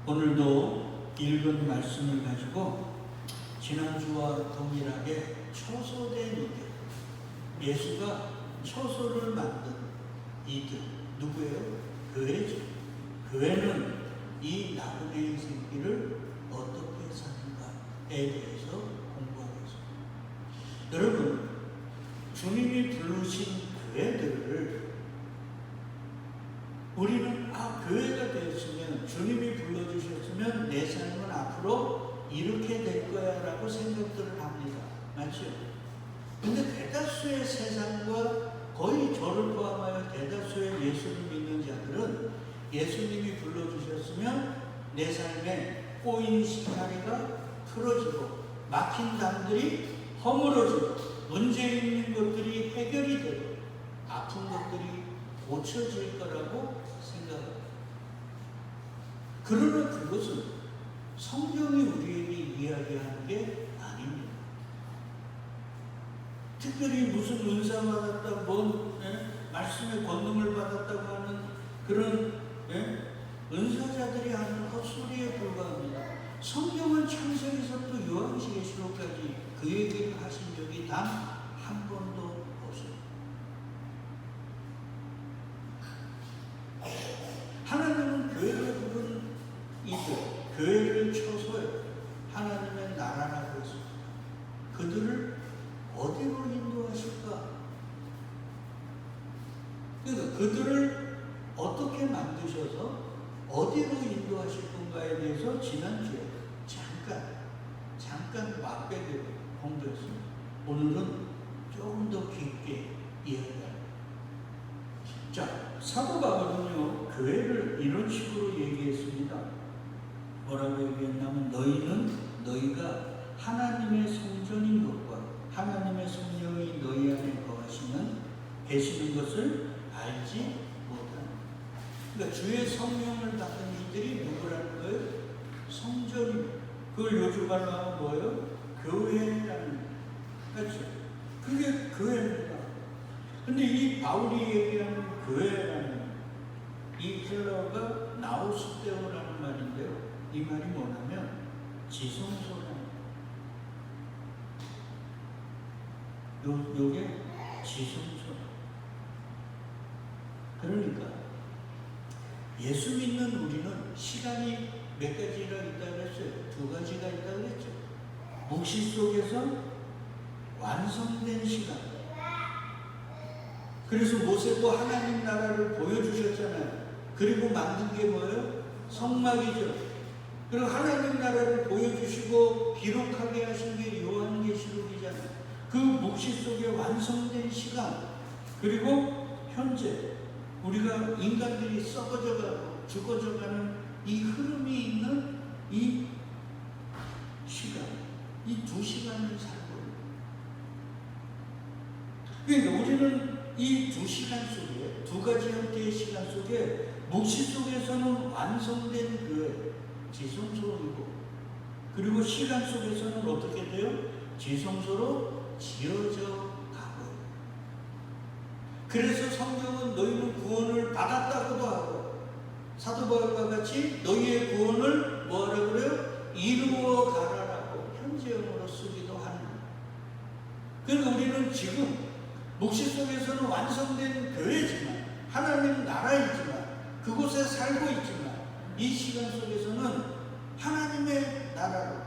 오늘도 읽은 말씀을 가지고 지난주와 동일하게 처소된 이들, 예수가 처소를 만든 이들, 누구예요? 교회죠. 교회는 이 나그네의 생기를 어떻게 사는가에 대해서 공부하겠습니다. 여러분, 주님이 부르신 교회들을 우리는 교회가 되었으면, 주님이 불러주셨으면 내 삶은 앞으로 이렇게 될 거야 라고 생각들을 합니다. 맞죠? 근데 대다수의 세상과 거의 저를 포함하여 대다수의 예수를 믿는 자들은 예수님이 불러주셨으면 내 삶에 꼬인 시다리가 풀어지고 막힌 담들이 허물어지고 문제 있는 것들이 해결이 되고 아픈 것들이 고쳐질 거라고 생각합니다. 그러나 그것은 성경이 우리에게 이야기하는 게 아닙니다. 특별히 무슨 은사 받았다, 말씀의 권능을 받았다고 하는 그런 은사자들이 하는 헛소리에 불과합니다. 성경은 창세기서부터 요한계시록까지 그 얘기를 하신 적이 단 한 번도 없습니다. 하나님은 교회를 부른 이들, 교회를 처소에 하나님의 나라라고 했습니다. 그들을 어디로 인도하실까? 그러니까 그들을 어떻게 만드셔서 어디로 인도하실 건가에 대해서 지난주에 잠깐 맛배기로 공부했습니다. 오늘은 조금 더 깊게 이해합니다. 자, 사도 바울은요, 교회를 이런 식으로 얘기했습니다. 뭐라고 얘기했냐면, 너희가 하나님의 성전인 것과 하나님의 성령이 너희 안에 계시는 것을 알지 못하는. 그러니까 주의 성령을 받은 이들이 누구라는 거예요? 성전입니다. 그걸 요즘 말로 하면 뭐예요? 교회라는 거예요. 그렇죠? 그게 교회입니다. 근데 이 바울이 얘기하는 교회라는 이 헬라어가 나우스테오라는 말인데요. 이 말이 뭐냐면 지성소라는 요게 지성소. 그러니까 예수 믿는 우리는 시간이 몇 가지가 있다고 했어요? 두 가지가 있다고 했죠. 묵시 속에서 완성된 시간. 그래서 모세도 하나님 나라를 보여주셨잖아요. 그리고 만든 게 뭐예요? 성막이죠. 그리고 하나님 나라를 보여주시고 기록하게 하신 게 요한계시록이잖아요. 그 묵시 속에 완성된 시간, 그리고 현재 우리가 인간들이 썩어져가고 죽어져가는 이 흐름이 있는 이 시간, 이 두 시간을 살고 있는. 그러니까 우리는 이 두 시간 속에, 두 가지 형태의 시간 속에 묵시 속에서는 완성된 교회, 지성소이고, 그리고 시간 속에서는 어떻게 돼요? 지성소로 지어져 가고. 그래서 성경은 너희는 구원을 받았다고도 하고, 사도 바울과 같이 너희의 구원을 뭐라고 그래요? 이루어 가라라고 현재형으로 쓰기도 하는 거예요. 그러니까 우리는 지금 묵시 속에서는 완성된 교회지만, 하나님 나라이지만, 그곳에 살고 있지만, 이 시간 속에서는 하나님의 나라로,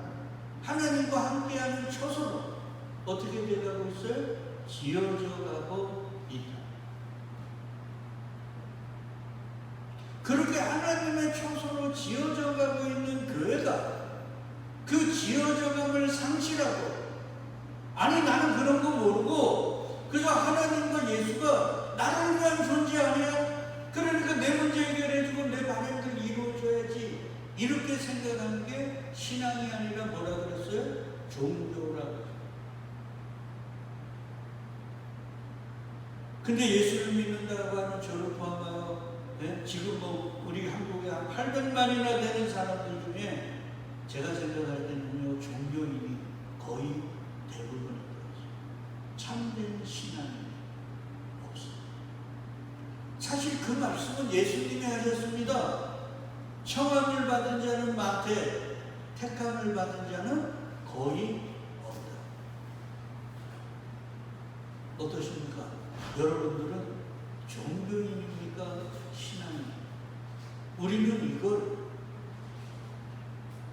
하나님과 함께하는 처소로 어떻게 되어가고 있어요? 지어져 가고 있다. 그렇게 하나님의 처소로 지어져 가고 있는 교회가 그 지어져감을 상실하고, 아니 나는 그런 거 모르고 그저 하나님과 예수가 나를 위한 존재 아니야? 그러니까 내 문제 해결해주고 내 바람들 이루어줘야지, 이렇게 생각하는 게 신앙이 아니라 뭐라 그랬어요? 종교라고. 근데 예수를 믿는다고 하는 저를 포함하여 지금 우리 한국에 한 800만이나 되는 사람들 중에 제가 생각할 때는요, 종교인이 거의 대부분인 거죠. 참된 신앙이 없어요. 사실 그 말씀은 예수님이 하셨습니다. 청함을 받은 자는 많되 택함을 받은 자는 거의 없다. 어떠십니까? 여러분들은 종교인입니까? 신앙입니까? 우리는 이걸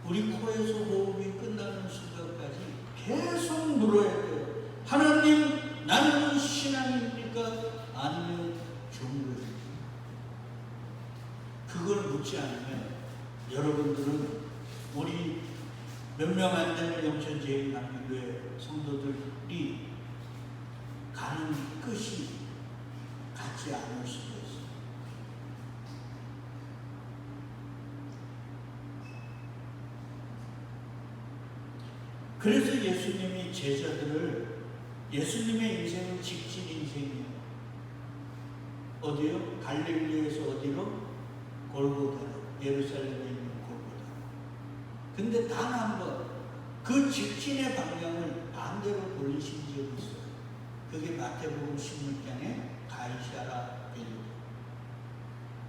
우리 코에서 호흡이 끝나는 순간까지 계속 물어야 돼요. 하나님, 나는 신앙입니까? 아니면 종교입니까? 그걸 묻지 않으면 여러분들은 우리 몇 명 안 되는 영천제일남교회 성도들이 가는 끝이 같지 않을 수도 있어요. 그래서 예수님이 제자들을, 예수님의 인생은 직진 인생이에요. 어디요? 갈릴리에서 어디로? 골고다로, 예루살렘에 있는 골고다. 근데 단 한 번 그 직진의 방향을 반대로 돌리신 적이 있어요. 그게 마태복음 16장에 가이사라 빌립보.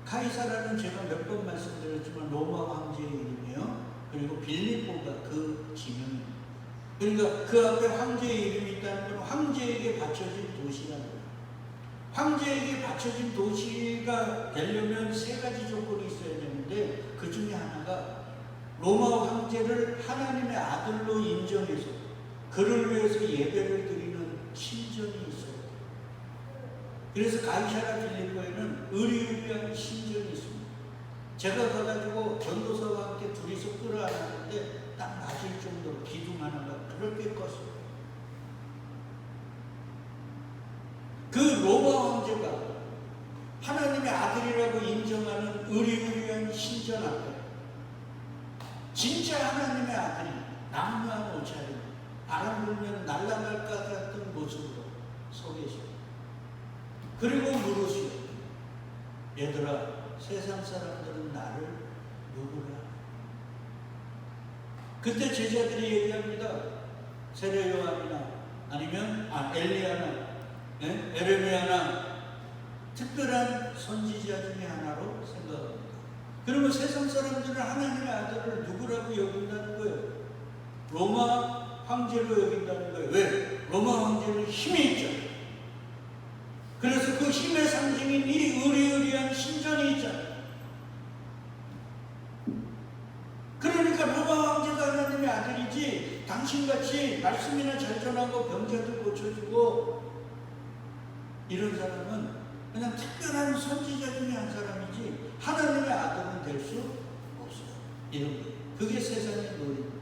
가이사라는 제가 몇 번 말씀드렸지만 로마 황제의 이름이에요. 그리고 빌립보가 그 지명입니다. 그러니까 그 앞에 황제의 이름이 있다는 건 황제에게 바쳐진 도시라는 거예요. 황제에게 바쳐진 도시가 되려면 세 가지 조건이 있어야 되는데 그 중에 하나가 로마 황제를 하나님의 아들로 인정해서 그를 위해서 예배를 드리는 신전이 있어요. 그래서 가이사라 빌립보에는 의리의리한 신전이 있습니다. 제가 가가지고 전도사와 함께 둘이서 끌어안았는데 딱 맞을 정도로 기둥 하나가 그렇게 컸어요. 그 로마 황제가 하나님의 아들이라고 인정하는 의리의리한 신전 앞에 진짜 하나님의 아들이 남루한 옷차림, 바람 불면 날아갈 것 같은 모습으로 서 계셔요. 그리고 물으시오. 얘들아, 세상 사람들은 나를 누구라? 그때 제자들이 얘기합니다. 세례 요한이나 아니면 엘리야나 에레미야나 특별한 선지자 중에 하나로 생각합니다. 그러면 세상 사람들은 하나님의 아들을 누구라고 여긴다는 거예요? 로마 황제로 여긴다는 거예요. 왜? 로마 황제는 힘이 있잖아요. 그래서 그 힘의 상징인 이 의리의리한 신전이 있잖아요. 그러니까 로마 황제가 하나님의 아들이지 당신같이 말씀이나 잘 전하고 병자도 고쳐주고 이런 사람은 그냥 특별한 선지자 중에 한 사람이지 하나님의 아들은 될 수 없어요. 이런 거예요. 그게 세상의 논리입니다.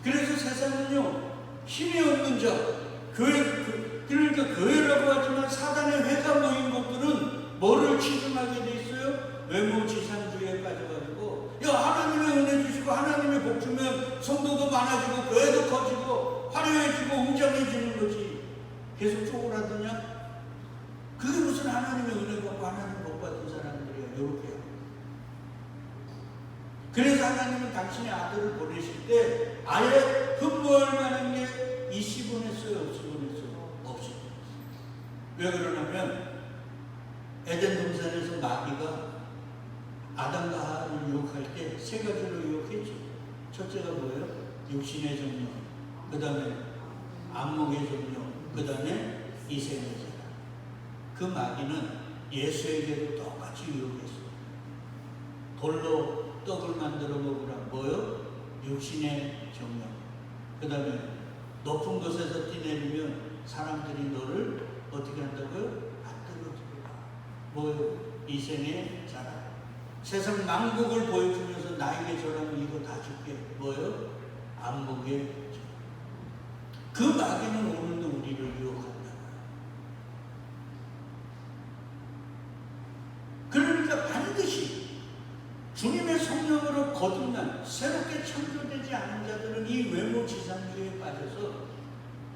그래서 세상은요, 힘이 없는 자, 그러니까 교회라고 하지만 사단의 회가 모인 것들은 뭐를 취급하게 돼 있어요? 외모지상주의에 빠져가지고, 야, 하나님의 은혜 주시고 하나님의 복 주면 성도도 많아지고 교회도 커지고 화려해지고 웅장해지는 거지. 계속 쪼그라드냐? 그게 무슨 하나님의 은혜 받고 하나님 복 받은 사람들이야. 이렇게. 그래서 하나님은 당신의 아들을 보내실 때 아예 흠모할 만한 게 있이 보냈어요? 없이 보냈어요? 없이 보냈어요. 왜 그러냐면 에덴 동산에서 마귀가 아담과 하와를 유혹할 때 세 가지로 유혹했죠. 첫째가 뭐예요? 육신의 정욕, 그 다음에 안목의 정욕, 그 다음에 이생의 자. 그 마귀는 예수에게도 똑같이 유혹했어요. 돌로 떡을 만들어 먹으라. 뭐요? 육신의 정욕. 그 다음에 높은 곳에서 뛰내리면 사람들이 너를 어떻게 한다고요? 받들어주라. 뭐요? 이생의 자라. 세상 망국을 보여주면서 나에게 저라면 이거 다 줄게. 뭐요? 안목의 정. 그 마귀는 오늘도 우리를 유혹한다. 그러니까 반드시 주님의 성령으로 거듭난 새롭게 창조되지 않은 자들은 이 외모지상주의에 빠져서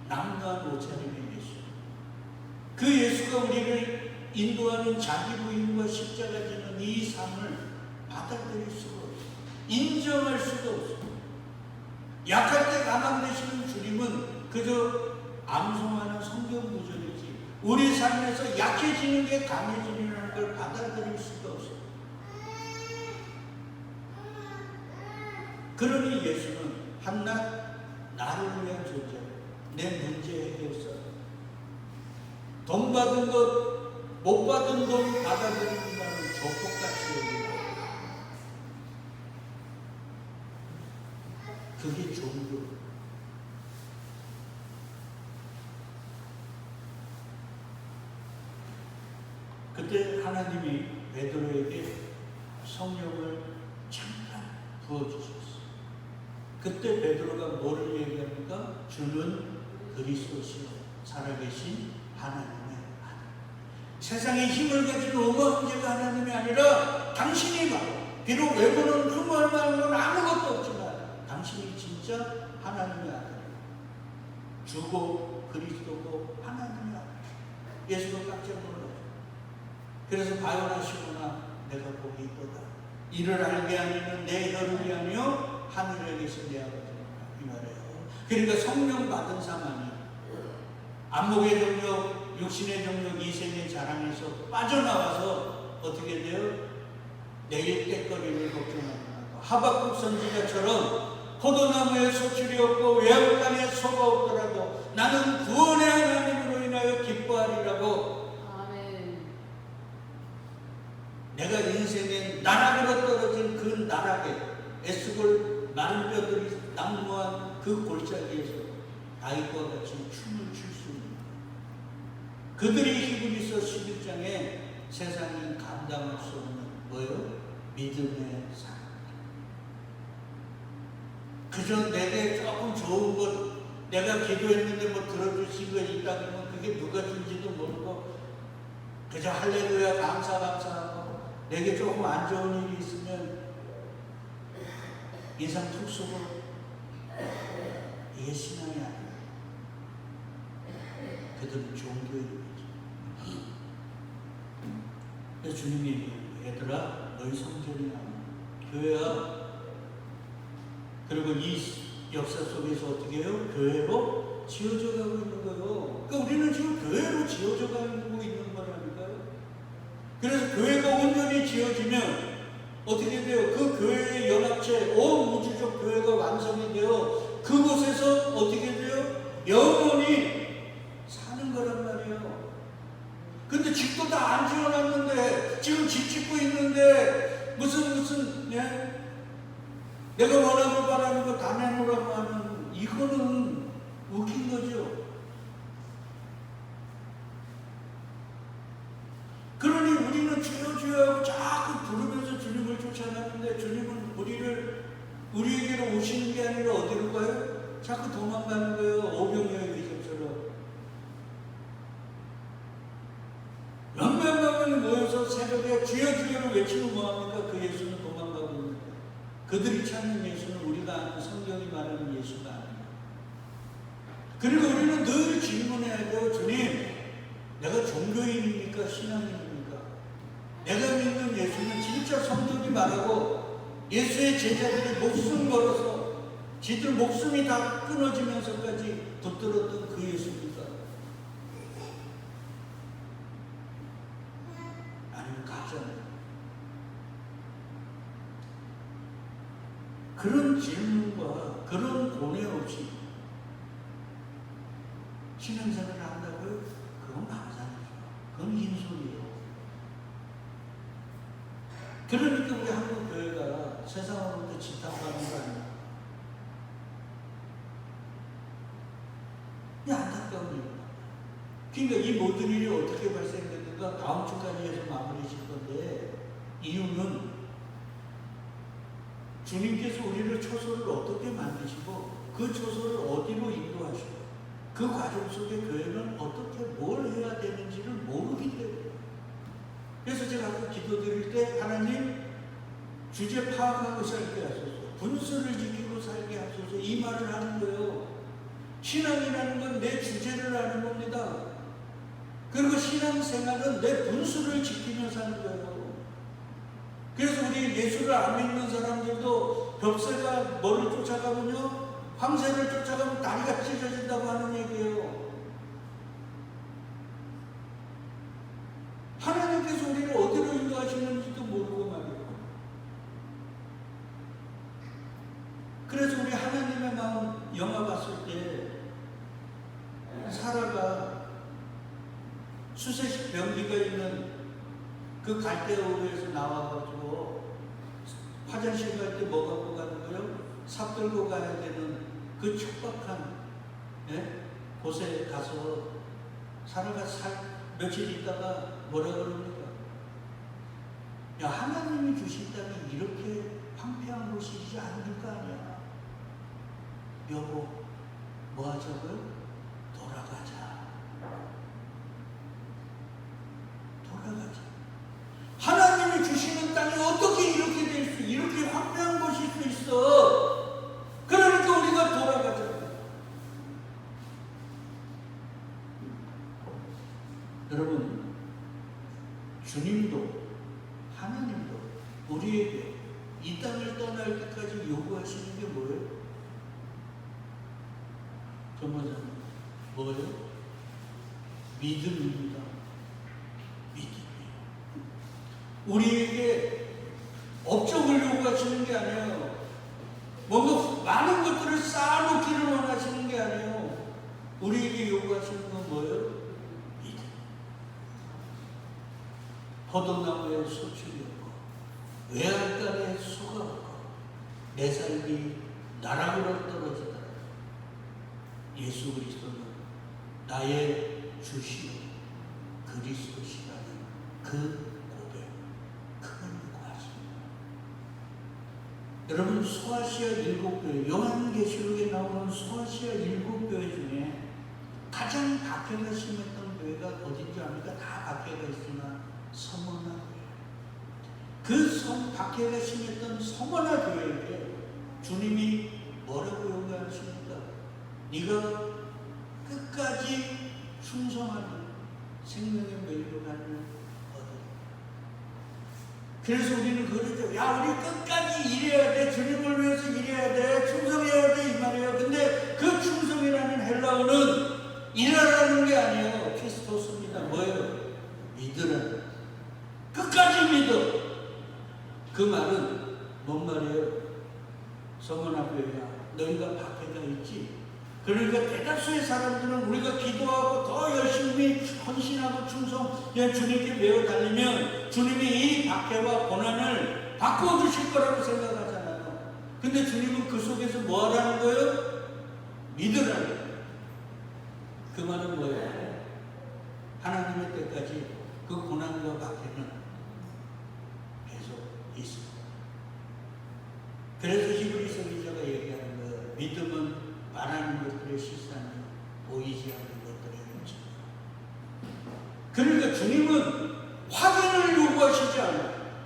남루한 옷차림에 계시오. 그 예수가 우리를 인도하는 자기 부인과 십자가 지는 이 삶을 받아들일 수가 없어. 인정할 수가 없어. 약할 때 가만 되시는 주님은 그저 암송하는 성경 구절이지 우리 삶에서 약해지는 게 강해지는 걸 받아들일 수가 없어. 그러니 예수는 한낱 나를 위한 존재, 내 문제 해결사. 돈 받은 것, 못 받은 돈 받아들인다는 조폭같이 여기다. 그게 종교. 그때 하나님이 베드로에게 성령을 잠깐 부어주셨어요. 그때 베드로가 뭐를 얘기합니까? 주는 그리스도시요 살아계신 하나님의 아들. 세상에 힘을 가진 어마어마한 자가 하나님이 아니라 당신이 바로, 비록 외모는 흠을 많은 건 아무것도 없지만 당신이 진짜 하나님의 아들, 주고 그리스도고 하나님의 아들. 예수가 깜짝 놀랐어요. 그래서 바요나시구나, 내가 복이 있도다. 이를 알게 하니는 내 혈육이 아니요 하늘에 계신 내 아버지라, 이 말이에요. 그러니까 성령 받은 사람이 안목의 정욕, 육신의 정욕, 이생의 자랑에서 빠져나와서 어떻게 돼요? 내일 때거리를 걱정하는 하박국 선지자처럼 포도나무에 소출이 없고 외양간에 소가 없더라도 나는 구원의 하나님으로 인하여 기뻐하리라고. 아멘. 내가 인생의 나락으로 떨어진 그 나락에 에스골 마른 뼈들이 난무한 그 골짜기에서 다윗과 같이 춤을 출 수 있는, 그들이 히브리서 11장에 세상이 감당할 수 없는 뭐예요? 믿음의 삶. 그저 내게 조금 좋은 것, 내가 기도했는데 뭐 들어주신 거 있다 그러면 그게 누가 준지도 모르고 그저 할렐루야 감사하고, 내게 조금 안 좋은 일이 있으면 인상 툭 쓰고, 이게 신앙이 아니야. 그들은 종교인 거지. 그래서 주님이 얘들아, 너희 성전이야, 교회야. 그리고 이 역사 속에서 어떻게 해요? 교회로 지어져 가고 있는 거예요. 그러니까 우리는 지금 교회로 지어져 가고 있는 거라니까요. 그래서 교회가 온전히 지어지면 어떻게 돼요? 그 교회의 연합체, 온 우주적 교회가 완성이 되어 그곳에서 어떻게 돼요? 영원히 사는 거란 말이에요. 근데 집도 다 안 지어놨는데, 지금 집 짓고 있는데 무슨 예? 내가 원하고 바라는 거 다 내놓으라고 하는, 이거는 웃긴 거죠. 그러니 우리는 주여 주여 하고 자꾸 부르면서 주님을 쫓아가는데, 주님은 우리에게로 오시는 게 아니라 어디로 가요? 자꾸 도망가는 거예요. 오병이어의 기적처럼. 몇몇 명이 모여서 새벽에 주여 주여를 외치고 뭐합니까? 그 예수는 도망가고 있는 거예요. 그들이 찾는 예수는 우리가 아는 성경이 말하는 예수가 아니에요. 그리고 우리는 늘 질문해야 돼요. 주님, 내가 종교인입니까? 신앙인입니까? 내가 믿는 예수는 진짜 성경이 말하고 예수의 제자들이 목숨 걸어서 지들 목숨이 다 끊어지면서까지 붙들었던 그 예수입니까? 아니면 가짜입니까? 그런 질문과 그런 고뇌 없이 신앙생활을 한다고요? 그건 망상이죠. 그건 흰소리예요. 그러니까 우리 한국 교회가 세상으로부터 집합하는 거 아니에요. 이 안타까운 일입니다. 그러니까 이 모든 일이 어떻게 발생됐는가 다음 주까지 해서 마무리 질 건데, 이유는 주님께서 우리를 초소를 어떻게 만드시고 그 초소를 어디로 인도하시고 그 과정 속에 교회는 어떻게 뭘 해야 되는지를 모르기 때문에. 그래서 제가 아까 기도드릴 때 하나님 주제 파악하고 살게 하소서, 분수를 지키고 살게 하소서, 이 말을 하는 거예요. 신앙이라는 건 내 주제를 아는 겁니다. 그리고 신앙생활은 내 분수를 지키며 사는 거예요. 그래서 우리 예수를 안 믿는 사람들도 벽새가 뭐를 쫓아가면요, 황새를 쫓아가면 다리가 찢어진다고 하는 얘기예요. 하나님께서 우리를 어디로 인도하시는지도 모르고 말이에요. 그래서 우리 하나님의 마음 영화 봤을 때 사라가 수세식 변기가 있는 그 갈대우르에서 나와가지고 화장실 갈 때 뭐 갖고 가는 거요? 삽 들고 가야 되는 그 척박한 곳에 가서 사라가 며칠 있다가 뭐라 그럽니까? 야, 하나님이 주신 땅이 이렇게 황폐한 곳이지 않을 거 아니야. 여보, 뭐 하자고요? 돌아가자. 돌아가자. 하나님이 주시는 땅이 어떻게 이렇게 될 수, 이렇게 황폐한 곳일 수 있어? 그러니까 우리가 돌아가자. 여러분, 주님도 하나님도 우리에게 이 땅을 떠날 때까지 요구하시는 게 뭐예요? 전문사님, 뭐예요? 믿음입니다. 믿음이에요. 우리에게 업적을 요구하시는 게 아니에요. 뭔가 많은 것들을 쌓아놓기를 원하시는 게 아니에요. 우리에게 요구하시는 건 뭐예요? 믿음. 포도나무에 소출이 없고 외양간에 소가 없고 내 삶이 나락으로 떨어지더라. 예수 그리스도는 나의 주시오 그리스도시라는 그 고백, 그걸 요구하십니다. 여러분, 소아시아 7교회, 요한계시록에 나오는 소아시아 7교회 중에 가장 박해가 심했던 교회가 어딘지 압니까? 다 박해가 있으나 서머나 교회. 그 박해가 심했던 서머나 교회에게 주님이 뭐라고 요구하십니까? 네가 끝까지 충성하는 생명의 멸류관을 얻으라. 그래서 우리는 그러죠. 야, 우리 끝까지 일해야 돼. 주님을 위해서 일해야 돼. 충성해야 돼. 이 말이에요. 근데 그 충성이라는 헬라어는 일하라는 게 아니에요. 피스토스입니다. 뭐예요? 믿으라는. 끝까지 믿어. 그 말은 뭔 말이에요? 서머나교회야, 너희가 박해가 있지? 그러니까 대다수의 사람들은 우리가 기도하고 더 열심히 헌신하고 충성 주님께 매어 달리면 주님이 이 박해와 고난을 바꿔주실 거라고 생각하잖아요. 근데 주님은 그 속에서 뭐 하라는 거예요? 믿으라는 거예요. 그 말은 뭐예요? 하나님의 때까지 그 고난과 박해는 계속 있습니다. 그래서 히브리서 기자가 얘기하는 거예요. 믿음은 말하는 것들의 실상이 보이지 않는 것들의 현실입니다. 그러니까 주님은 확인을 요구하시지 않아요.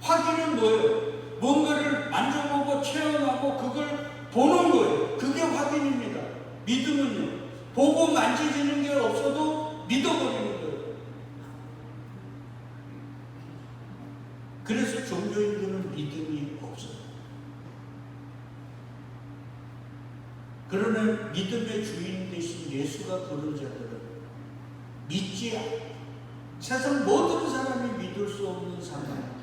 확인은 뭐예요? 뭔가를 만져보고 체험하고 그걸 보는 거예요. 그게 확인입니다. 믿음은요, 보고 만지지는 게 없어도 믿어버리는 거예요. 그래서 종교인들은 믿음이 없어요. 그러나 믿음의 주인 되신 예수가 부른 자들은 믿지 않고 세상 모든 사람이 믿을 수 없는 상황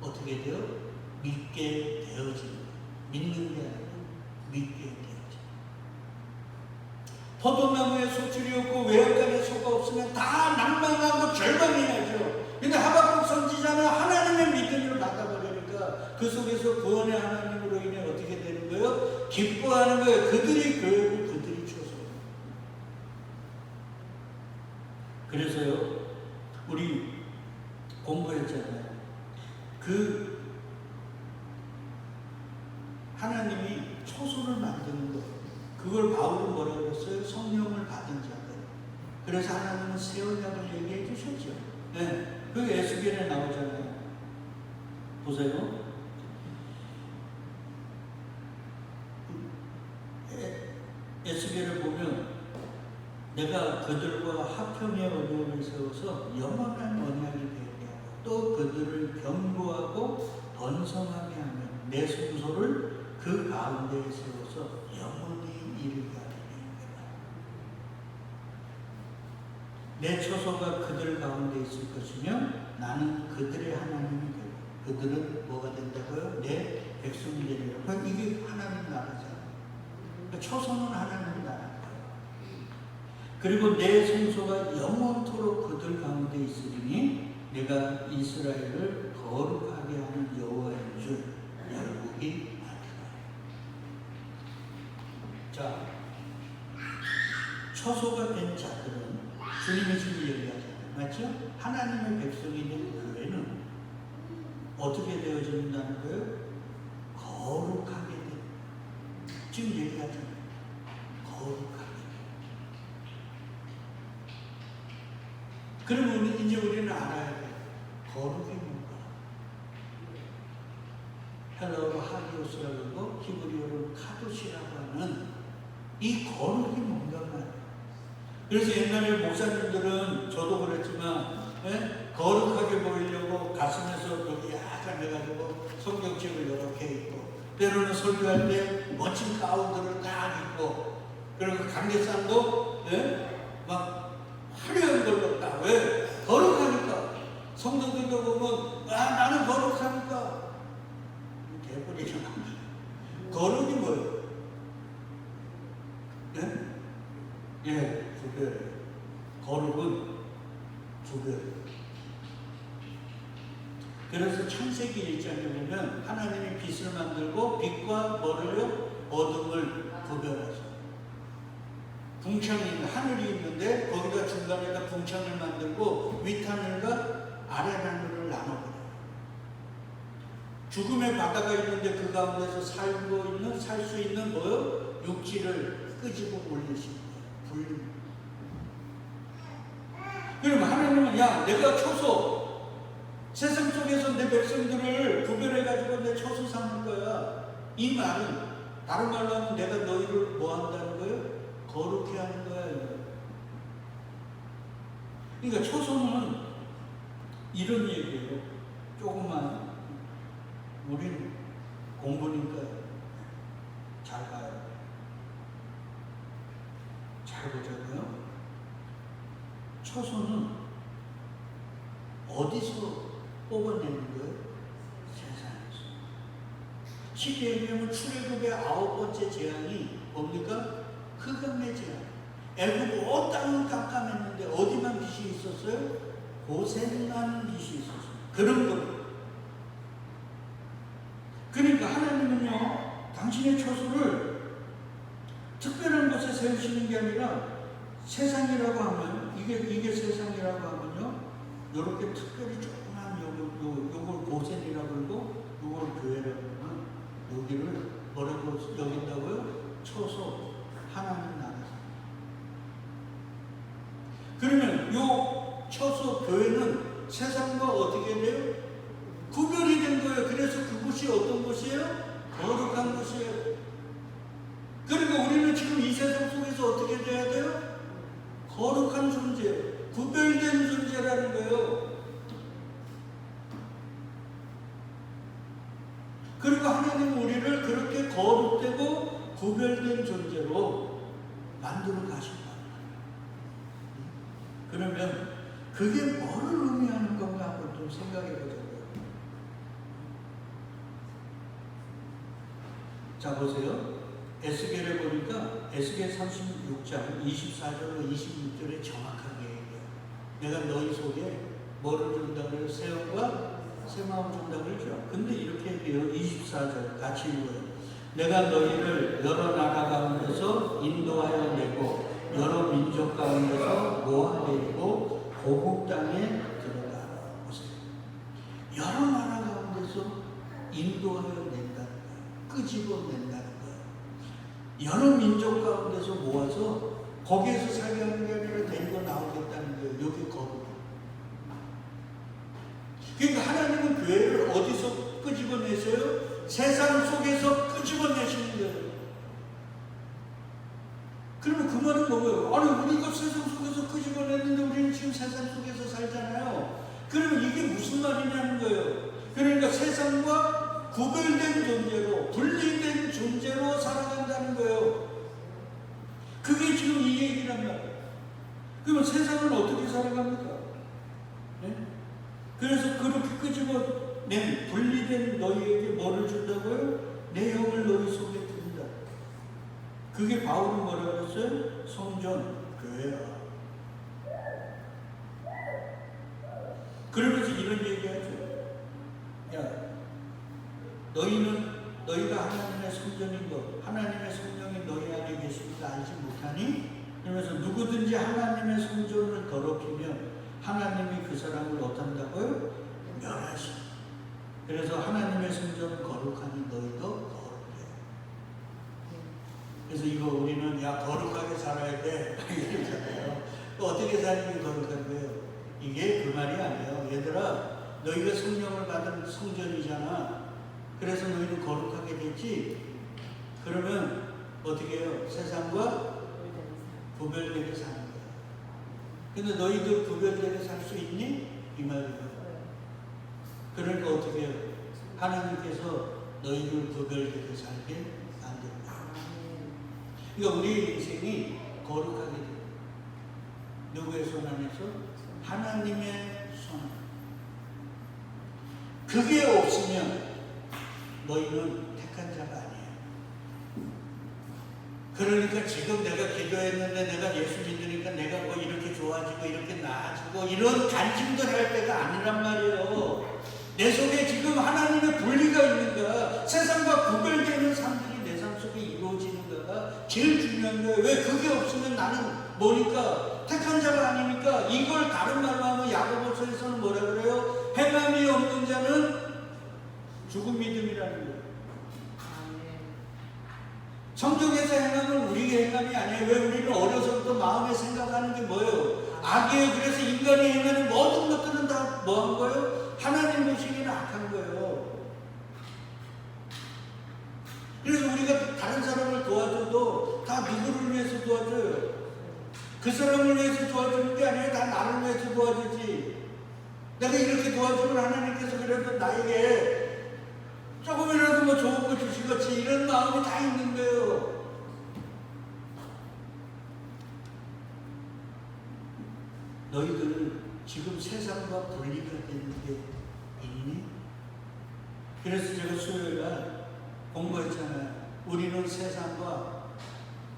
어떻게 돼요? 믿게 되어집니다. 믿는 게 아니라 믿게 되어집니다. 포도나무에 소출이 없고 외양간에 소가 없으면 다 낭망하고 절망이 나죠. 근데 하박국 선지자는 하나님의 믿음을 받아버리니까 그 속에서 구원의 하나님으로 인해 어떻게 되는 거예요? 기뻐하는 거예요. 그들이 교회고 그들이 초소. 그래서요, 우리 공부했잖아요. 그 하나님이 초소를 만드는 거, 그걸 바울은 뭐라고 했어요? 성령을 받은 자들. 그래서 하나님은 새 언약을 얘기해 주셨죠. 네, 그 에스겔에 나오잖아요. 보세요. 에스겔을 보면 내가 그들과 화평의 언약을 세워서 영원한 언약을 되게 하고 또 그들을 견고하고 번성하게 하며 내 성소를 그 가운데에 세워서 영원히 이르게 하리라. 내 처소가 그들 가운데 있을 것이며 나는 그들의 하나님이 되고 그들은 뭐가 된다고요? 내 백성이 되리라. 그러니까 이게 하나님 나라잖아요. 그러니까 초소는 하나님 나라예요. 그리고 내 성소가 영원토록 그들 가운데 있으리니 내가 이스라엘을 거룩하게 하는 여호와인 줄 열국이 알리라. 자, 초소가 된 자들은 주님의 지금 얘기하잖아요. 맞죠? 하나님의 백성이 된 교회는 어떻게 되어진다는 거예요? 거룩하게 된. 지금 얘기하잖아요. 거룩하게. 그러면 이제 우리는 알아야 돼요. 거룩이 뭔가. 헬라어로 하기오스라고 하고 히브리어로 카도시라고 하는 이 거룩이 뭔가 말이에요. 그래서 옛날에 목사님들은 저도 그랬지만 거룩하게 보이려고 가슴에서 여기 약간 해가지고 성경책을 이렇게 입고 때로는 설교할 때 멋진 가운들을 딱 입고 그리고 강대상도 막 화려한 걸로 딱 왜? 거룩하니까 성도들도 보면 나는 거룩하니까 개뿔이잖아. 거룩이 뭐예요? 구별. 거룩은 구별. 그래서 창세기 1장에 보면 하나님이 빛을 만들고 빛과 뭐를요? 어둠을 구별하죠. 궁창이 하늘이 있는데 거기다 중간에다 궁창을 만들고 윗하늘과 아랫하늘을 나눠버려요. 죽음의 바다가 있는데 그 가운데서 살 수 있는 뭐요? 육지를 끄집어 올리신 거예요. 분리. 그럼 하나님은 내가 초소 세상 속에서 내 백성들을 구별해가지고 내 초소 삼을 거야. 이 말은 다른 말로 하면 내가 너희를 뭐 한다는 거예요? 거룩해 하는 거야. 그러니까 초소는 이런 얘기예요. 조금만 우린 공부니까 잘 봐요. 잘 보자고요. 초소는 어디서 뽑아내는 거예요? 세상에서. 쉽게 얘기하면 출애굽의 9번째 재앙이 뭡니까? 흑암의 재앙. 애굽 온 땅은 깜깜했는데 어디만 빛이 있었어요? 고센만 빛이 있었어요. 그런 거예요. 그러니까 하나님은요, 당신의 초소를 특별한 곳에 세우시는 게 아니라 세상이라고 하면 이게 세상이라고 하면요, 이렇게 특별히 조그만 요걸 고센이라고 그러고 요걸 교회라고 그러면 여기를 뭐라고 여긴다고요? 초소, 하나님 나라에서. 그러면 요 초소 교회는 세상과 어떻게 돼요? 구별이 된 거예요. 그래서 그곳이 어떤 곳이에요? 거룩한 곳이에요. 그러니까 우리는 지금 이 세상 속에서 어떻게 돼야 돼요? 거룩한 존재, 구별된 존재라는 거예요. 그리고 하나님은 우리를 그렇게 거룩되고 구별된 존재로 만들어 가신다. 그러면 그게 뭐를 의미하는 건가 한번 좀 생각해 보자고요. 자, 보세요. 에스겔에 보니까 에스겔 36장 24절로 26절에 정확하게 얘기해요. 내가 너희 속에 뭐를 준다 그래요? 새음과 새마음 준다 그러죠. 근데 이렇게 얘기해요. 24절 같이 읽어요. 내가 너희를 여러 나라 가운데서 인도하여 내고 여러 민족 가운데서 모아내고 고국 땅에 들어가. 보세요. 여러 나라 가운데서 인도하여 낸다는 거예요. 끄집어 낸다는 거예요. 여러 민족 가운데서 모아서 거기에서 살게 하는 게 아니라 데리고 나오겠다는 거예요. 여기 거룩. 그러니까 하나님은 교회를 어디서 끄집어내세요? 세상 속에서 끄집어내시는 거예요. 그러면 그 말은 뭐예요? 아니 우리가 세상 속에서 끄집어내는데 우리는 지금 세상 속에서 살잖아요. 그러면 이게 무슨 말이냐는 거예요. 그러니까 세상과 구별된 존재로, 분리된 존재로 살아간다는 거예요. 그게 지금 이 얘기란 말이에요. 그러면 세상은 어떻게 살아갑니까? 그래서 그렇게 끄집어낸 분리된 너희에게 뭐를 준다고요? 바울은 뭐라고 그랬어요? 성전, 교회야. 그러면서 이런 얘기하죠. 야, 너희가 하나님의 성전인 것, 하나님의 성령이 너희 안에 계십니다 알지 못하니? 그러면서 누구든지 하나님의 성전을 더럽히면 하나님이 그 사람을 어떤다고요? 멸하시. 그래서 하나님의 성전은 거룩하니 너희도 거룩해. 그래서 이거 우리는 야 거룩하게 살아야 돼 이러잖아요. 어떻게 사는 게 거룩한 거예요? 이게 그 말이 아니에요. 얘들아, 너희가 성령을 받은 성전이잖아. 그래서 너희는 거룩하게 됐지? 그러면 어떻게 해요? 세상과 구별되게 사는 거야. 근데 너희들 구별되게 살 수 있니? 이 말이에요. 그러니까 어떻게 해요? 하나님께서 너희들 구별되게 살게 만든다. 그러니까 우리의 인생이 거룩하게 돼요. 누구의 손 안에서? 하나님의 손 안에. 그게 없으면 너희는 택한 자가 아니에요. 그러니까 지금 내가 기도했는데 내가 예수 믿으니까 내가 뭐 이렇게 좋아지고 이렇게 나아지고 이런 간증들 할 때가 아니란 말이에요. 내 속에 지금 하나님의 분리가 있는가, 세상과 구별되는 삶들이 내 삶 속에 이루어지는가가 제일 중요한 거예요. 왜 그게 없으면 나는 뭐니까? 택한 자가 아니니까. 이걸 다른 말로 하면 야고보서에서는 뭐라 그래요? 행함이 없는 자는 죽은 믿음이라는 거예요. 성경에서 행함은 우리의 행함이 아니에요. 왜? 우리는 어려서부터 마음에 생각하는 게 뭐예요? 악이에요. 그래서 인간이 행하는 모든 것들은 다 뭐 한 거예요? 하나님 보시기에는 악한 거예요. 그래서 우리가 다른 사람을 도와줘도 다 누구를 위해서 도와줘요? 그 사람을 위해서 도와주는 게 아니라 다 나를 위해서 도와주지. 내가 이렇게 도와주면 하나님께서 그래도 나에게 조금이라도 뭐 좋은 거 주시겠지, 이런 마음이 다 있는 거예요. 너희들은 지금 세상과 분리가 되는 게 있니? 그래서 제가 수요일날 공부했잖아요. 우리는 세상과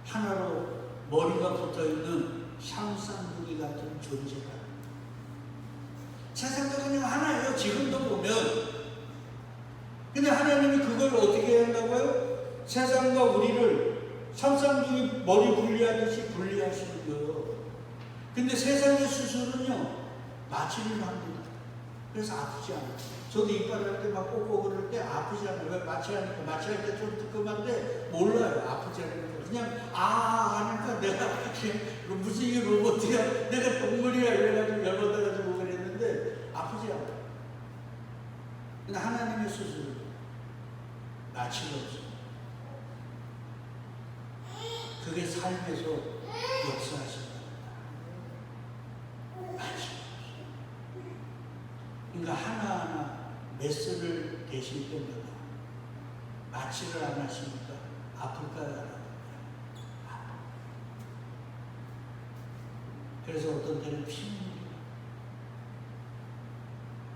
하나로 머리가 붙어있는 샹쌍둥이 같은 존재다. 세상과 그냥 하나예요. 지금도 보면. 근데 하나님이 그걸 어떻게 한다고요? 세상과 우리를 샹쌍둥이 머리 분리하듯이 분리하시는 거예요. 근데 세상의 수술은요, 마취를 합니다. 그래서 아프지 않아요. 저도 이빨할 때 막 꽂고 그럴 때 아프지 않아요. 왜? 마취하니까. 마취할 때 좀 뜨끔한데 몰라요. 아프지 않으니까. 그냥 하니까 내가 무슨 이게 로봇이야? 내가 동물이야? 이래가지고 열받아가지고 그랬는데 아프지 않아요. 근데 하나님의 수술은 마취가 없어요. 그게 삶에서 역사하신다. 그러니까 하나하나 메스를 대실 때마다 마취를 안 하시니까 아플까요? 안 아플까요? 그래서 어떤 때는 피눈물이,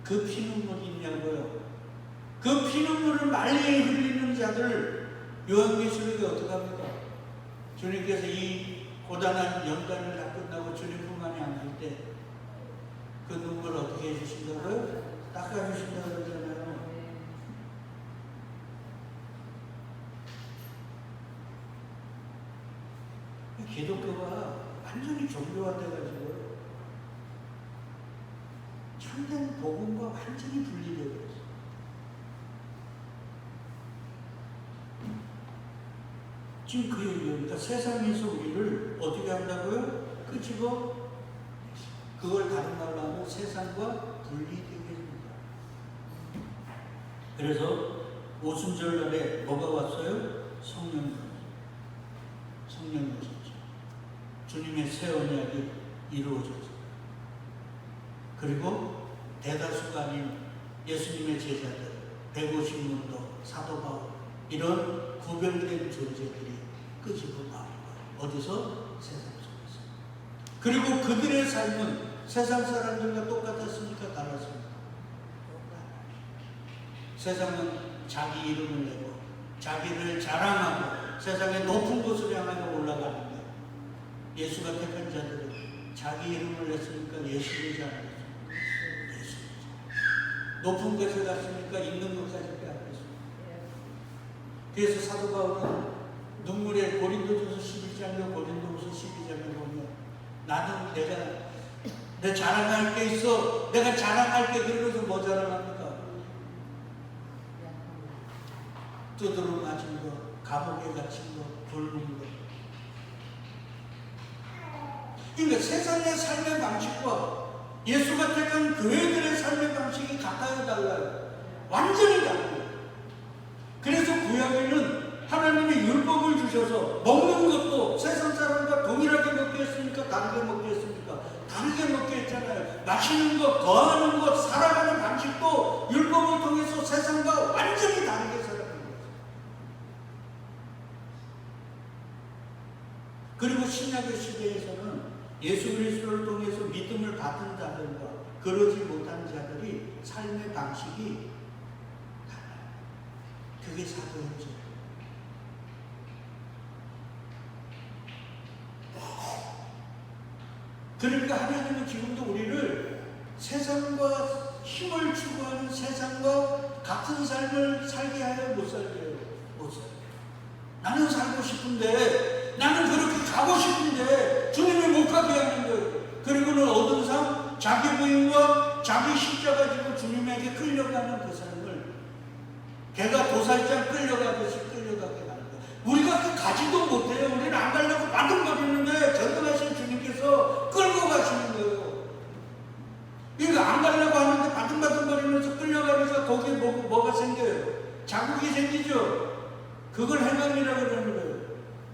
그 피눈물이 있냐고요? 그 피눈물을 말리 흘리는 자들 요한계시록이 어떻게 합니까? 주님께서 이 고단한 연단을 다 끝나고 주님 품 안에 앉을 때 그 눈물을 어떻게 해주신다고요? 닦아주신다고 그러잖아요. 기독교가 완전히 종교화돼가지고 참된 복음과 완전히 분리되어 있어요. 지금 그 얘기예요. 그러니까 세상에서 우리를 어떻게 한다고요? 끄집어 그걸 다른 말로 하면 세상과 분리되게 합니다. 그래서 오순절날에 뭐가 왔어요? 성령이 오셨죠. 주님의 새 언약이 이루어졌죠. 그리고 대다수가 아닌 예수님의 제자들, 150문도, 사도 바울, 이런 구별된 존재들이 끄집어 나온 거예요. 어디서? 세상 속에서. 그리고 그들의 삶은 세상 사람들과 똑같았습니까? 달랐습니까? 세상은 자기 이름을 내고 자기를 자랑하고 세상의 높은 곳을 향하여 올라가는 거예요. 예수가 택한 자들은 자기 이름을 냈으니까 예수이지 않았습니다. 예수. 높은 곳에 갔으니까 있는 것까지 빼앗겼습니다. 그래서 사도 바울은 눈물에 고린도전서 11장과 고린도후서 12장에 보면 나는 내 자랑할 게 있어. 내가 자랑할 게 그러면서 뭐 자랑합니까? 두드러 맞은 거, 감옥에 갇힌 거, 굶은 거. 그러니까 세상의 삶의 방식과 예수가 택한 교회들의 삶의 방식이 같아요, 달라요? 완전히 달라요. 그래서 구약에는 하나님이 율법을 주셔서 먹는 것도 세상 사람과 동일하게 먹게 했으니까 다르게 먹게 했습니까? 다르게 먹게 했잖아요. 마시는 것, 거하는 것, 살아가는 방식도 율법을 통해서 세상과 완전히 다르게 살아가는 거죠. 그리고 신약의 시대에서는 예수 그리스도를 통해서 믿음을 받은 자들과 그러지 못한 자들이 삶의 방식이 달라요. 그게 사도행전. 그러니까 하나님은 지금도 우리를 세상과 힘을 추구하는 세상과 같은 삶을 살게 하여 못 살게 해요. 못 살게. 나는 살고 싶은데, 나는 그렇게 가고 싶은데 주님이 못 가게 하는 거예요. 그리고는 얻은 삶, 자기 부인과 자기 십자가 지고 주님에게 끌려가는 그 삶을 개가 도살장 끌려가듯이 끌려가게 하는 거예요. 우리가 그 가지도 못해요. 우리는 안 가려고 바둥거리는데 전능하신 주님께서 끌고 가시는 거예요. 그러니까 안 가려고 하는데 바둥바둥거리면서 끌려가면서 거기에 뭐가 생겨요? 자국이 생기죠. 그걸 행함이라고 그러는 거예요.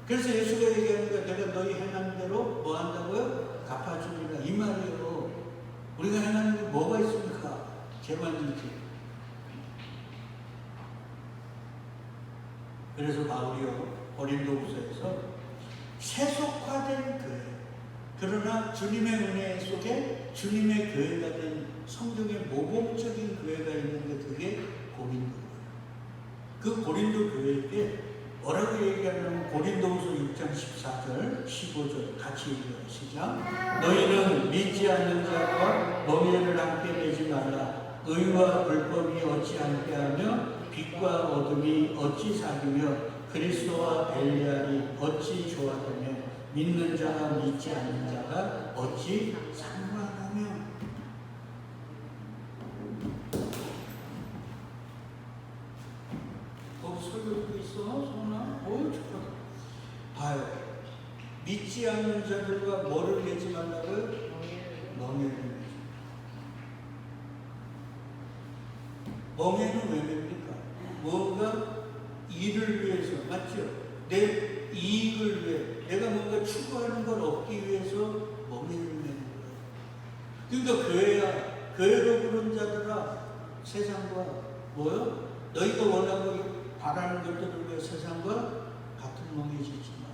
그래서 예수가 얘기하는 거예요. 내가 너희 행하는 대로 뭐 한다고요? 갚아주리라. 이 말이에요. 우리가 행하는 게 뭐가 있습니까? 죄만이지. 그래서 바울이요, 고린도후서에서 세속화된 교회, 그러나 주님의 은혜 속에 주님의 교회가 된 성경의 모범적인 교회가 있는데 그게 고린도예요. 그 고린도 교회에게 뭐라고 얘기하냐면 고린도후서 6장 14절 15절 같이 읽어요. 시작. 너희는 믿지 않는 자와 멍에를 함께 내지 말라. 의와 불법이 어찌 함께하며 빛과 어둠이 어찌 사귀며 그리스도와 벨리알이 어찌 조화되며 믿는 자와 믿지 않는 자가 어찌 상관하며. 거기 설교 듣고 있어? 소나? 어이 축하다. 봐요. 믿지 않는 자들과 뭐를 내지 말라고요? 멍에를 내지. 멍에는 왜 맵니까? 뭔가 일을 위해서, 맞죠? 내 이익을 위해, 내가 뭔가 추구하는 걸 얻기 위해서 멍에를 매는 거예요. 그러니까 교회야, 교회로 부른 자들아, 세상과 뭐요? 너희가 원하고 바라는 것들을 위해 세상과 같은 멍에 지지 마.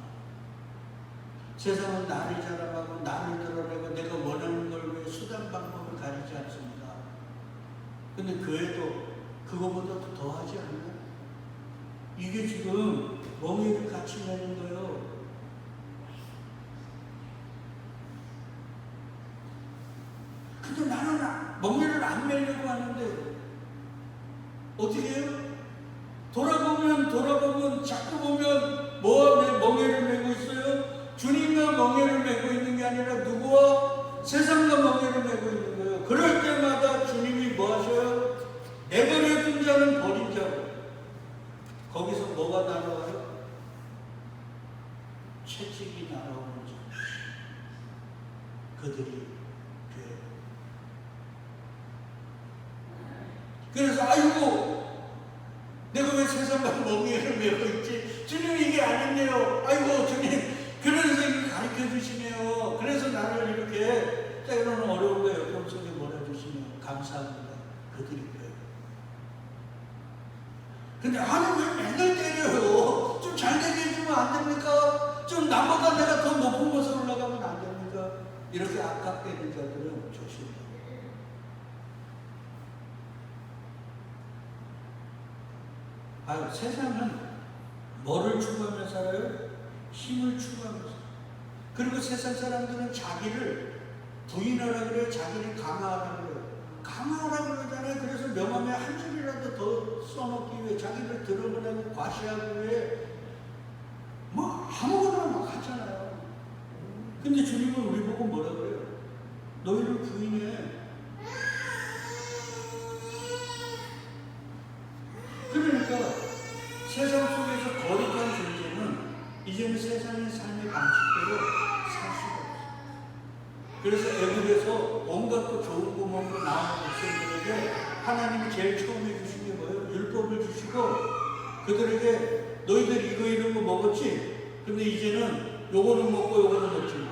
세상은 나를 자랑하고 나를 드러내고 내가 원하는 걸 위해 수단 방법을 가리지 않습니다. 근데 교회도 그거보다 더 하지 않나? 이게 지금 멍에를 같이 내는 거예요. 근데 나는 멍에를 안 매려고 하는데 어떻게 해요? 돌아보면 자꾸 보면 뭐와 멍에를 메고 있어요? 주님과 멍에를 메고 있는 게 아니라 누구와? 세상과 멍에를 메고 있는 거예요. 그럴 때마다 주님이 뭐 하셔요? 내버려둔 자는 버린 자고. 거기서 뭐가 날아와요? 채찍이 날아오는 자. 그들이 교회. 그래서 아이고 내가 왜 세상과 멍에를 메고 있지? 주님이 이게 아닌데요. 아이고 주님 그래서 이렇게 가르쳐 주시네요. 그래서 나를 이렇게 때로는 어려운 거예요. 평소에 몰아주시면 감사합니다. 그들이 교회. 근데 아니 왜 맨날 때려요? 좀 잘 되게 해주면 안 됩니까? 좀 나보다 내가 더 높은 곳에 올라가면 안 됩니까? 이렇게 아깝게 된 자들은 조심해요. 아유, 세상은 뭐를 추구하며 살아요? 힘을 추구하면서. 그리고 세상 사람들은 자기를 부인하라 그래요. 자기를 강화하라 그래요. 강화하라 그러잖아요. 그래서 명함에 한 줄이라도 더 써놓기 위해 자기를 드러내고 과시하기 위해 뭐 아무거나 막 하잖아요. 근데 주님은 우리 보고 뭐라 그래요? 너희를 부인해. 그러니까 세상 속에서 거룩한 존재는 이제는 세상의 삶의 방식대로 살 수가 없어요. 그래서 애굽에서 온갖 거 좋은 구멍으로 나오는 백성들에게 하나님이 제일 처음에 주신 게 뭐예요? 율법을 주시고 그들에게 너희들 이거 이런 거 먹었지? 근데 이제는 요거는 먹고 요거는 먹지 마.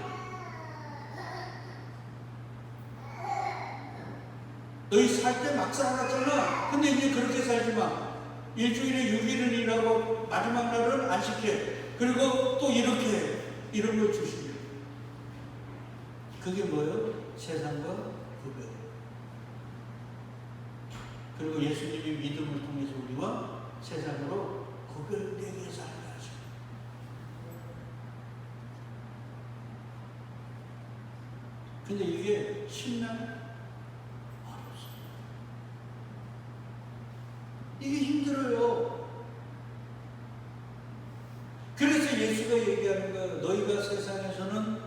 너희 살 때 막 살았잖아. 근데 이제 그렇게 살지 마. 일주일에 6일은 일하고 마지막 날은 안식해. 그리고 또 이렇게 해. 이런 걸 주시면. 그게 뭐예요? 세상과 구별. 그리고 예수님이 믿음을 통해서 우리와 세상으로 구별되게 살게 하시고. 근데 이게 쉽나요? 이게 힘들어요. 그래서 예수가 얘기하는 거예요. 너희가 세상에서는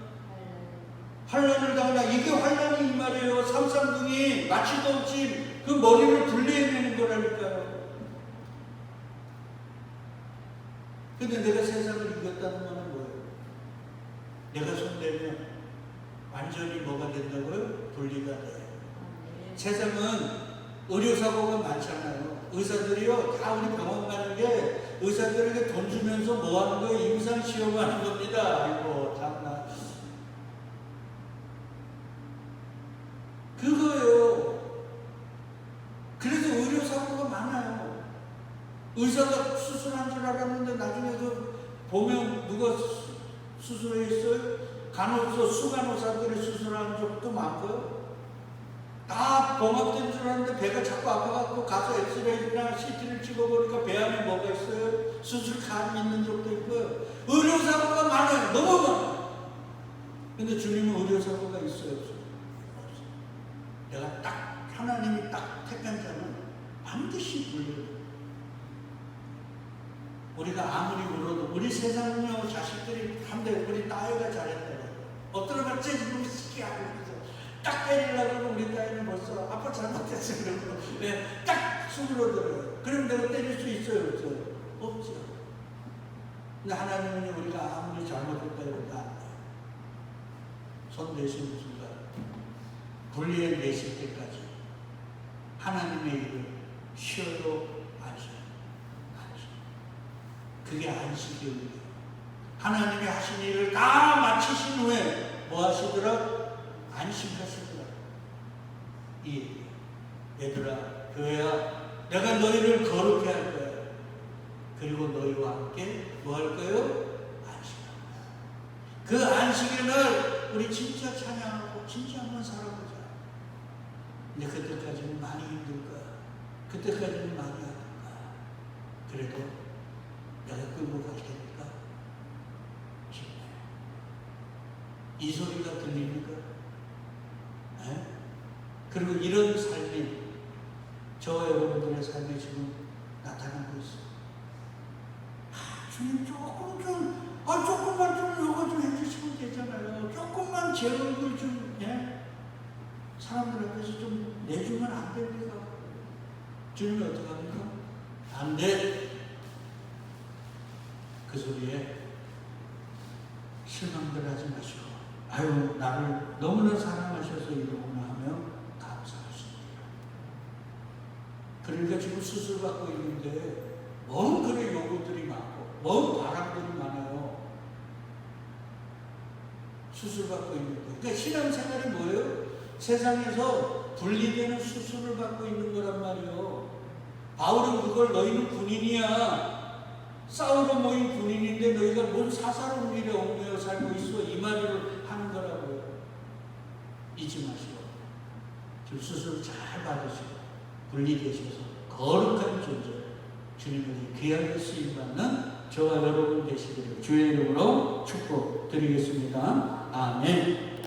환난을 당하나. 이게 환난이 이 말이에요. 삼삼둥이 마취도 없이 그 머리를 분리해내는 거라니까요. 근데 내가 세상을 이겼다는 말은 뭐예요? 내가 손대면 완전히 뭐가 된다고요? 분리가 돼요. 세상은 의료사고가 많잖아요. 의사들이요, 다 우리 병원 가는 게 의사들에게 돈 주면서 뭐 하는 거예요? 임상시험 하는 겁니다. 아이고, 참나. 그거예요. 그래서 의료사고가 많아요. 의사가 수술한 줄 알았는데 나중에 보면 누가 수술했어요? 수간호사들이 수술하는 적도 많고요. 다 봉합된 줄 알았는데 배가 자꾸 아파갖고 가서 엑스레이나 CT를 찍어보니까 배 안에 뭐가 있어요? 수술칸이 있는 적도 있고요. 의료사고가 많아요. 너무 많아요. 근데 주님은 의료사고가 있어요? 없어요? 없어요. 내가 딱 하나님이 딱 택한 자는 반드시 불려요. 우리가 아무리 울어도 우리 세상은요, 자식들이 한데 우리 딸애가 잘했다고 어떤 애가 쟤는 시키하고 그래서 딱 때리려고 하면 우리 딸애는 벌써 아빠 잘못했어 그러고 네, 딱 수그러들어요. 그럼 내가 때릴 수 있어요? 없어요? 없죠. 근데 하나님은 우리가 아무리 잘못했다 해도 안 돼요. 손 내쉬는 순간 분리해 내실 때까지 하나님의 일을 쉬어도 안 쉬어요. 그게 안식의 의미예요. 하나님이 하신 일을 다 마치신 후에 뭐 하시더라? 안식하시더라. 이 얘들아, 교회야, 내가 너희를 거룩해 할 거야. 그리고 너희와 함께 뭐 할 거예요? 안식할 거야. 그 안식의 날 우리 진짜 찬양하고 진짜 한번 살아보자. 근데 그때까지는 많이 힘들 거야. 그때까지는 많이 아플 거야. 그래도 내가 끌고 갈 테니까 힘내. 이 소리가 들립니까? 네? 그리고 이런 삶이 저와 여러분들의 삶에 지금 나타나고 있어요. 주님 조금만 좀 요거 좀 해주시면 되잖아요. 조금만 제 얼굴 좀 사람들 앞에서 좀 내주면 안 됩니까? 주님이 어떻게 합니까? 안 돼. 그 소리에 실망들 하지 마시고, 아유, 나를 너무나 사랑하셔서 이러구나 하며 감사하십니다. 그러니까 지금 수술받고 있는데 뭔 그래 요구들이 많고 뭔 바람들이 많아요. 수술받고 있는데. 그러니까 신앙생활이 뭐예요? 세상에서 분리되는 수술을 받고 있는 거란 말이에요. 바울은 그걸 너희는 군인이야, 싸우러 모인 군인인데 너희가 뭔 사사로운 일에 얽매여 살고 있어, 이 말을 하는 거라고요. 잊지 마시고 수술 잘 받으시고 분리되셔서 거룩한 존재, 주님에게 귀하게 쓰임받는 저와 여러분 되시기를 주의 이름으로 축복드리겠습니다. 아멘.